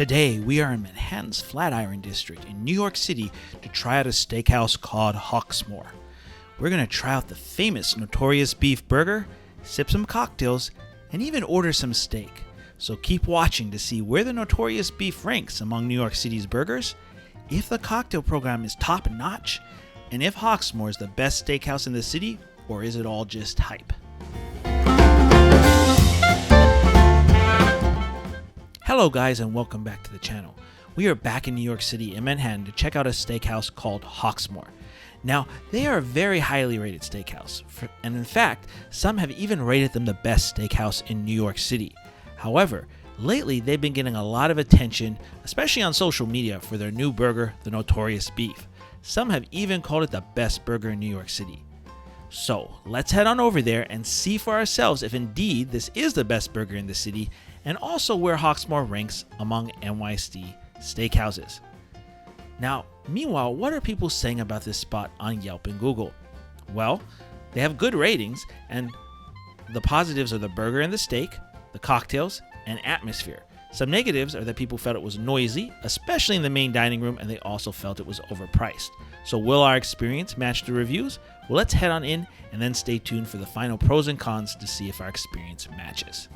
Today, we are in Manhattan's Flatiron District in New York City to try out a steakhouse called Hawksmoor. We're going to try out the famous Notorious B.E.F burger, sip some cocktails, and even order some steak. So keep watching to see where the Notorious B.E.F ranks among New York City's burgers, if the cocktail program is top notch, and if Hawksmoor is the best steakhouse in the city, or is it all just hype? Hello guys, and welcome back to the channel. We are back in New York City in Manhattan to check out a steakhouse called Hawksmoor. Now, they are a very highly rated steakhouse, and in fact, some have even rated them the best steakhouse in New York City. However, lately they've been getting a lot of attention, especially on social media, for their new burger, the Notorious B.E.F. Some have even called it the best burger in New York City. So, let's head on over there and see for ourselves if indeed this is the best burger in the city, and also where Hawksmoor ranks among NYC steakhouses. Now, meanwhile, what are people saying about this spot on Yelp and Google? Well, they have good ratings, and the positives are the burger and the steak, the cocktails, and atmosphere. Some negatives are that people felt it was noisy, especially in the main dining room, and they also felt it was overpriced. So will our experience match the reviews? Well, let's head on in and then stay tuned for the final pros and cons to see if our experience matches.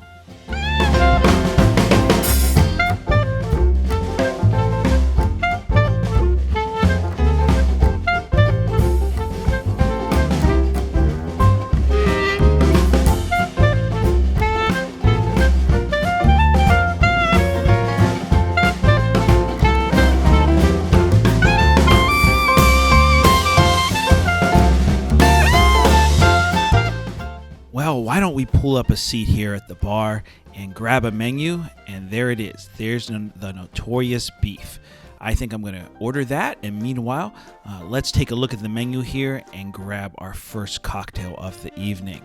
Well, why don't we pull up a seat here at the bar and grab a menu, and there it is. There's the Notorious B.E.F. I think I'm going to order that, and meanwhile, let's take a look at the menu here and grab our first cocktail of the evening.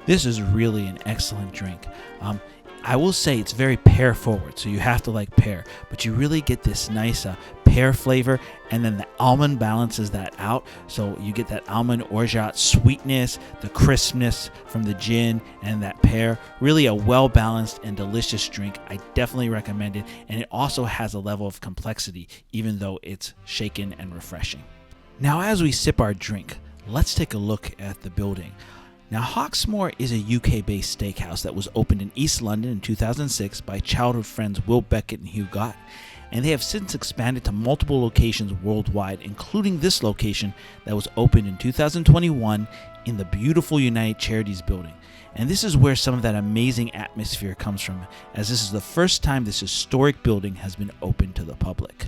This is really an excellent drink. I will say it's very pear forward, so you have to like pear, but you really get this nice pear flavor, and then the almond balances that out, so you get that almond orgeat sweetness, the crispness from the gin, and that pear. Really a well-balanced and delicious drink. I definitely recommend it, and it also has a level of complexity, even though it's shaken and refreshing. Now, as we sip our drink, let's take a look at the building. Now, Hawksmoor is a UK-based steakhouse that was opened in East London in 2006 by childhood friends Will Beckett and Hugh Gott, and they have since expanded to multiple locations worldwide, including this location that was opened in 2021 in the beautiful United Charities building. And this is where some of that amazing atmosphere comes from, as this is the first time this historic building has been open to the public.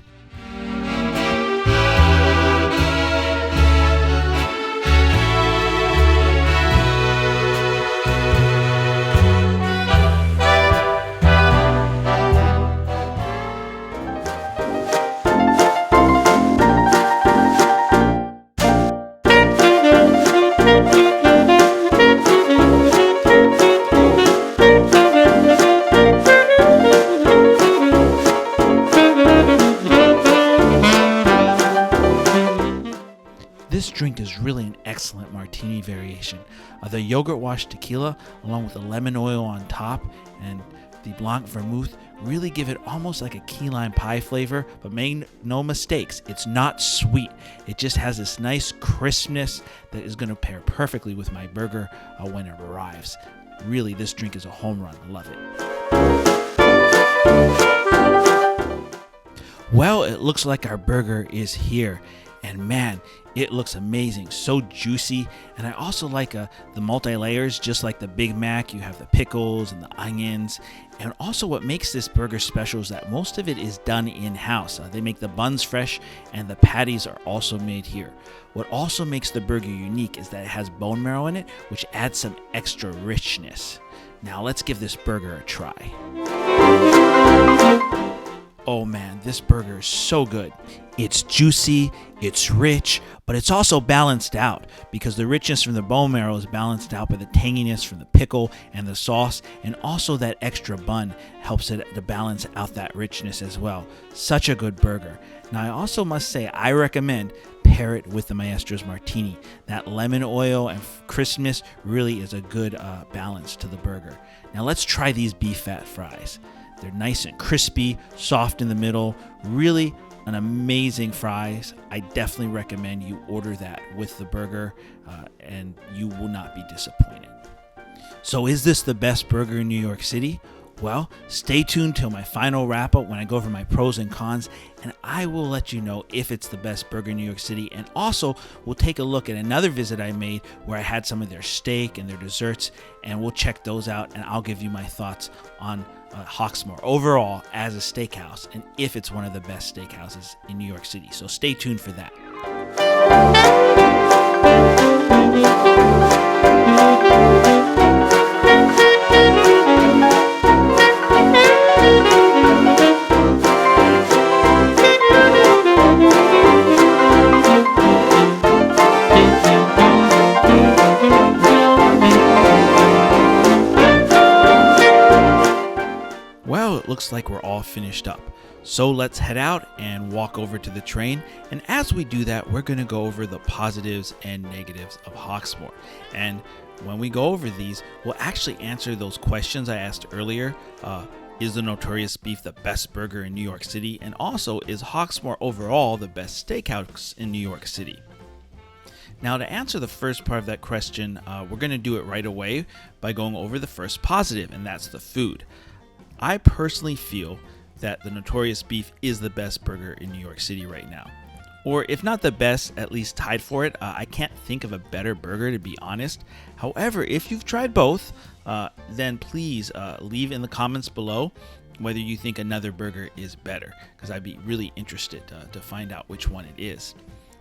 drink is really an excellent martini variation. The yogurt washed tequila, along with the lemon oil on top and the blanc vermouth, really give it almost like a key lime pie flavor, but make no mistakes, it's not sweet. It just has this nice crispness that is going to pair perfectly with my burger when it arrives. Really, this drink is a home run. I love it. Well, it looks like our burger is here. And man, it looks amazing, so juicy. And I also like the multi-layers, just like the Big Mac. You have the pickles and the onions. And also what makes this burger special is that most of it is done in-house. They make the buns fresh and the patties are also made here. What also makes the burger unique is that it has bone marrow in it, which adds some extra richness. Now let's give this burger a try. Oh man, this burger is so good. It's juicy, it's rich, but it's also balanced out because the richness from the bone marrow is balanced out by the tanginess from the pickle and the sauce, and also that extra bun helps it to balance out that richness as well. Such a good burger. Now I also must say I recommend pair it with the Maestro's Martini. That lemon oil and crispness really is a good balance to the burger. Now let's try these beef fat fries. They're nice and crispy, soft in the middle, really an amazing fries. I definitely recommend you order that with the burger and you will not be disappointed. So is this the best burger in New York City? Well, stay tuned till my final wrap up when I go over my pros and cons, and I will let you know if it's the best burger in New York City. And also, we'll take a look at another visit I made where I had some of their steak and their desserts, and we'll check those out, and I'll give you my thoughts on Hawksmoor overall as a steakhouse, and if it's one of the best steakhouses in New York City. So stay tuned for that. Well, it looks like we're all finished up. So let's head out and walk over to the train. And as we do that, we're going to go over the positives and negatives of Hawksmoor. And when we go over these, we'll actually answer those questions I asked earlier. Is the Notorious B.E.E.F the best burger in New York City? And also, is Hawksmoor overall the best steakhouse in New York City? Now, to answer the first part of that question, we're going to do it right away by going over the first positive, and that's the food. I personally feel that the Notorious B.E.F is the best burger in New York City right now. Or if not the best, at least tied for it. I can't think of a better burger, to be honest. However, if you've tried both, then please leave in the comments below whether you think another burger is better, because I'd be really interested to find out which one it is.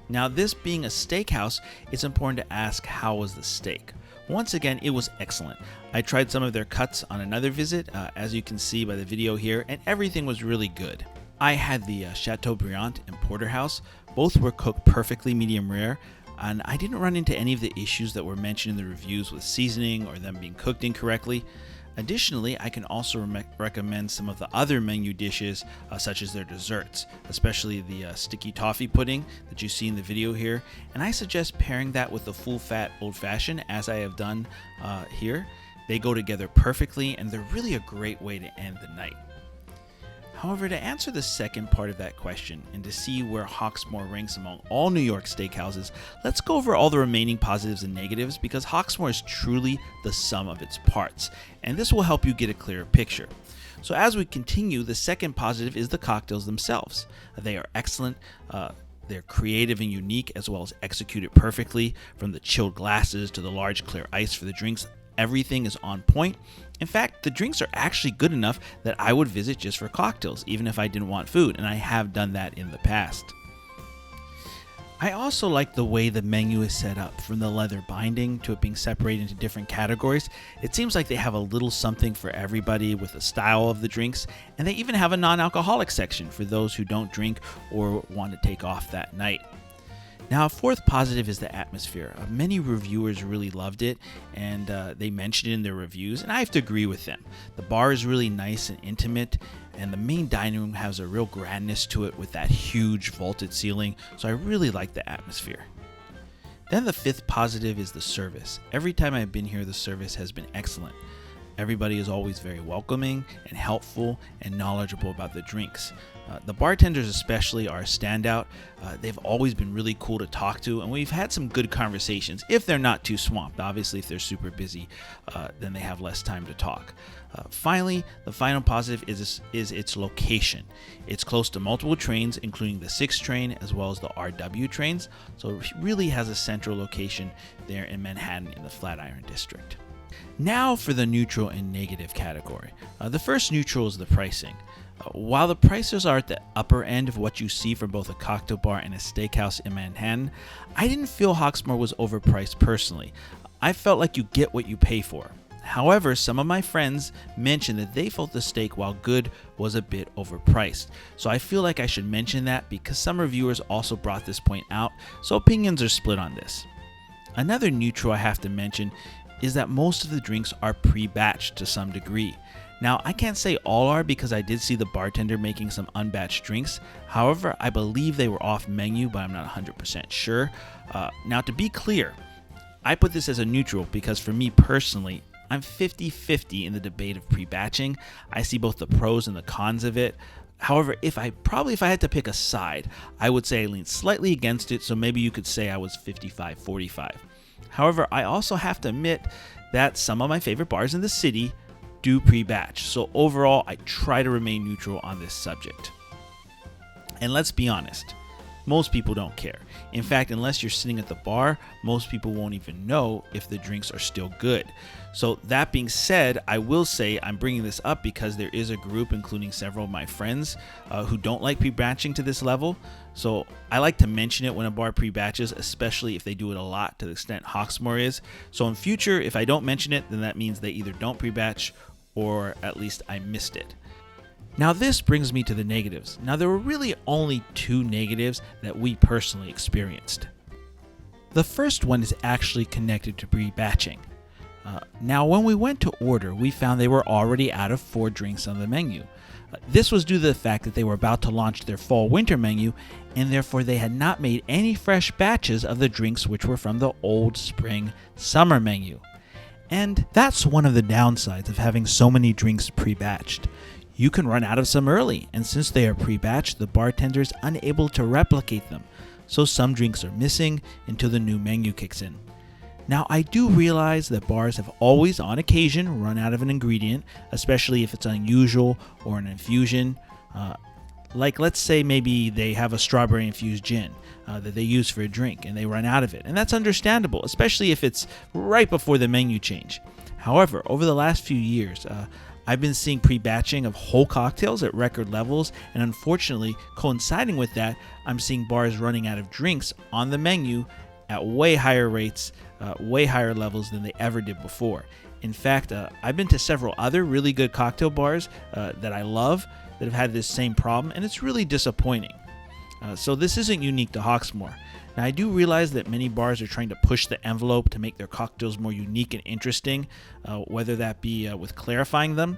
Now, this being a steakhouse, it's important to ask, how was the steak? Once again, it was excellent. I tried some of their cuts on another visit, as you can see by the video here, and everything was really good. I had the Chateaubriand and Porterhouse. Both were cooked perfectly medium rare, and I didn't run into any of the issues that were mentioned in the reviews with seasoning or them being cooked incorrectly. Additionally, I can also recommend some of the other menu dishes, such as their desserts, especially the sticky toffee pudding that you see in the video here. And I suggest pairing that with the full-fat old-fashioned, as I have done here. They go together perfectly, and they're really a great way to end the night. However, to answer the second part of that question and to see where Hawksmoor ranks among all New York steakhouses, let's go over all the remaining positives and negatives, because Hawksmoor is truly the sum of its parts, and this will help you get a clearer picture. So as we continue, the second positive is the cocktails themselves. They are excellent. They're creative and unique, as well as executed perfectly, from the chilled glasses to the large clear ice for the drinks. Everything is on point. In fact, the drinks are actually good enough that I would visit just for cocktails, even if I didn't want food, and I have done that in the past. I also like the way the menu is set up, from the leather binding to it being separated into different categories. It seems like they have a little something for everybody with the style of the drinks, and they even have a non-alcoholic section for those who don't drink or want to take off that night. Now, a fourth positive is the atmosphere. Many reviewers really loved it, and they mentioned it in their reviews, and I have to agree with them. The bar is really nice and intimate, and the main dining room has a real grandness to it with that huge vaulted ceiling, so I really like the atmosphere. Then the fifth positive is the service. Every time I've been here, the service has been excellent. Everybody is always very welcoming and helpful and knowledgeable about the drinks. The bartenders especially are a standout. They've always been really cool to talk to, and we've had some good conversations if they're not too swamped. Obviously, if they're super busy, then they have less time to talk. Finally, the final positive is its location. It's close to multiple trains, including the 6 train as well as the RW trains, so it really has a central location there in Manhattan in the Flatiron District. Now for the neutral and negative category. The first neutral is the pricing. While the prices are at the upper end of what you see from both a cocktail bar and a steakhouse in Manhattan, I didn't feel Hawksmoor was overpriced personally. I felt like you get what you pay for. However, some of my friends mentioned that they felt the steak, while good, was a bit overpriced. So I feel like I should mention that because some reviewers also brought this point out, so opinions are split on this. Another neutral I have to mention is that most of the drinks are pre-batched to some degree. Now, I can't say all are because I did see the bartender making some unbatched drinks. However, I believe they were off menu, but I'm not 100% sure. Now, to be clear, I put this as a neutral because for me personally, I'm 50-50 in the debate of pre-batching. I see both the pros and the cons of it. However, if I had to pick a side, I would say I lean slightly against it, so maybe you could say I was 55-45. However, I also have to admit that some of my favorite bars in the city do pre-batch, so overall I try to remain neutral on this subject. And let's be honest, most people don't care. In fact, unless you're sitting at the bar, most people won't even know if the drinks are still good. So that being said, I will say I'm bringing this up because there is a group, including several of my friends, who don't like pre-batching to this level. So I like to mention it when a bar pre-batches, especially if they do it a lot to the extent Hawksmoor is. So in future, if I don't mention it, then that means they either don't pre-batch or at least I missed it. Now this brings me to the negatives. Now there were really only 2 negatives that we personally experienced. The first one is actually connected to pre-batching. Now when we went to order, we found they were already out of 4 drinks on the menu. This was due to the fact that they were about to launch their fall-winter menu, and therefore they had not made any fresh batches of the drinks which were from the old spring-summer menu. And that's one of the downsides of having so many drinks pre-batched. You can run out of some early, and since they are pre-batched, the bartender is unable to replicate them, so some drinks are missing until the new menu kicks in. Now, I do realize that bars have always, on occasion, run out of an ingredient, especially if it's unusual or an infusion. Like, let's say maybe they have a strawberry infused gin that they use for a drink and they run out of it. And that's understandable, especially if it's right before the menu change. However, over the last few years, I've been seeing pre-batching of whole cocktails at record levels, and unfortunately, coinciding with that, I'm seeing bars running out of drinks on the menu at way higher rates, way higher levels than they ever did before. In fact, I've been to several other really good cocktail bars that I love that have had this same problem, and it's really disappointing. So this isn't unique to Hawksmoor. Now, I do realize that many bars are trying to push the envelope to make their cocktails more unique and interesting, whether that be with clarifying them,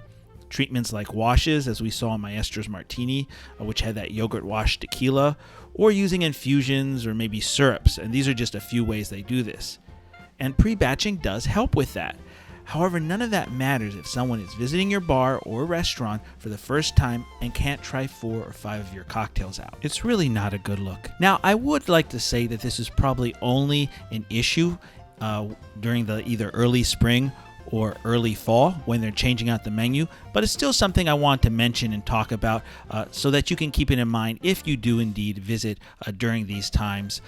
treatments like washes, as we saw in Maestro's Martini, which had that yogurt wash tequila, or using infusions or maybe syrups, and these are just a few ways they do this. And pre-batching does help with that. However, none of that matters if someone is visiting your bar or restaurant for the first time and can't try 4 or 5 of your cocktails out. It's really not a good look. Now, I would like to say that this is probably only an issue during the either early spring or early fall when they're changing out the menu, but it's still something I want to mention and talk about so that you can keep it in mind if you do indeed visit during these times.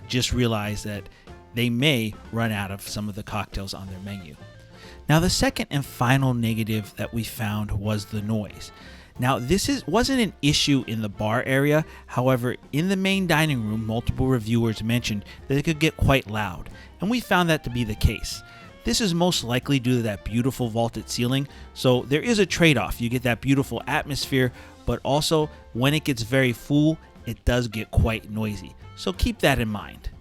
Just realize that they may run out of some of the cocktails on their menu. Now, the second and final negative that we found was the noise. Now, this wasn't an issue in the bar area. However, in the main dining room, multiple reviewers mentioned that it could get quite loud, and we found that to be the case. This is most likely due to that beautiful vaulted ceiling, so there is a trade-off. You get that beautiful atmosphere, but also when it gets very full, it does get quite noisy. So keep that in mind.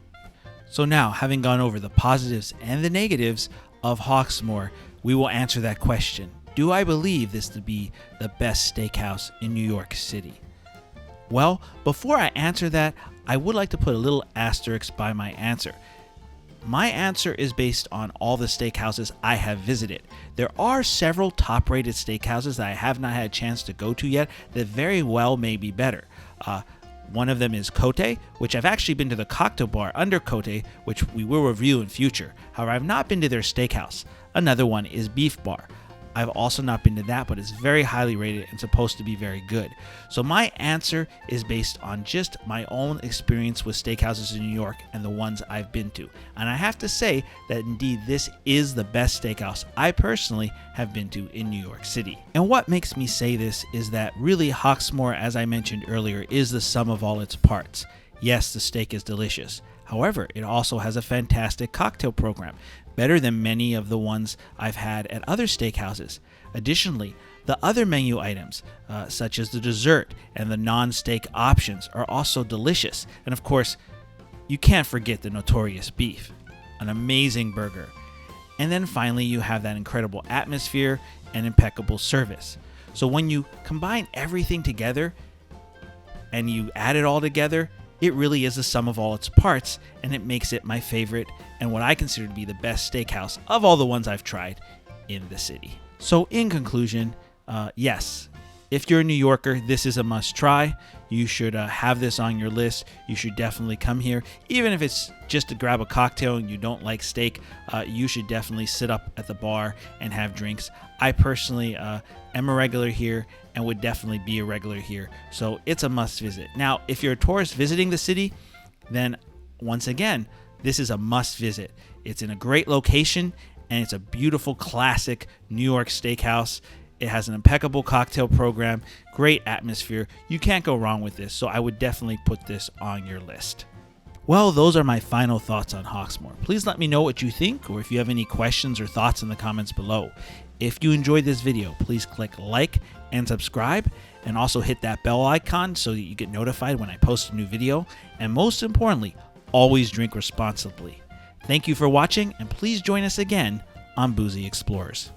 So now, having gone over the positives and the negatives of Hawksmoor, we will answer that question. Do I believe this to be the best steakhouse in New York City? Well, before I answer that, I would like to put a little asterisk by my answer. My answer is based on all the steakhouses I have visited. There are several top-rated steakhouses that I have not had a chance to go to yet that very well may be better. One of them is Cote, which I've actually been to the cocktail bar under Cote, which we will review in future. However, I've not been to their steakhouse. Another one is Beef Bar. I've also not been to that, but it's very highly rated and supposed to be very good. So my answer is based on just my own experience with steakhouses in New York and the ones I've been to. And I have to say that indeed this is the best steakhouse I personally have been to in New York City. And what makes me say this is that really Hawksmoor, as I mentioned earlier, is the sum of all its parts. Yes, the steak is delicious. However, it also has a fantastic cocktail program, better than many of the ones I've had at other steakhouses. Additionally, the other menu items, such as the dessert and the non-steak options, are also delicious. And of course, you can't forget the Notorious B.E.E.F, an amazing burger. And then finally, you have that incredible atmosphere and impeccable service. So when you combine everything together and you add it all together, it really is the sum of all its parts, and it makes it my favorite and what I consider to be the best steakhouse of all the ones I've tried in the city. So in conclusion, yes, if you're a New Yorker, this is a must try. You should have this on your list. You should definitely come here. Even if it's just to grab a cocktail and you don't like steak, you should definitely sit up at the bar and have drinks. I personally am a regular here and would definitely be a regular here. So it's a must visit. Now, if you're a tourist visiting the city, then once again, this is a must visit. It's in a great location and it's a beautiful classic New York steakhouse. It has an impeccable cocktail program, great atmosphere. You can't go wrong with this, so I would definitely put this on your list. Well, those are my final thoughts on Hawksmoor. Please let me know what you think, or if you have any questions or thoughts in the comments below. If you enjoyed this video, please click like and subscribe, and also hit that bell icon so that you get notified when I post a new video. And most importantly, always drink responsibly. Thank you for watching, and please join us again on Boozy Explorers.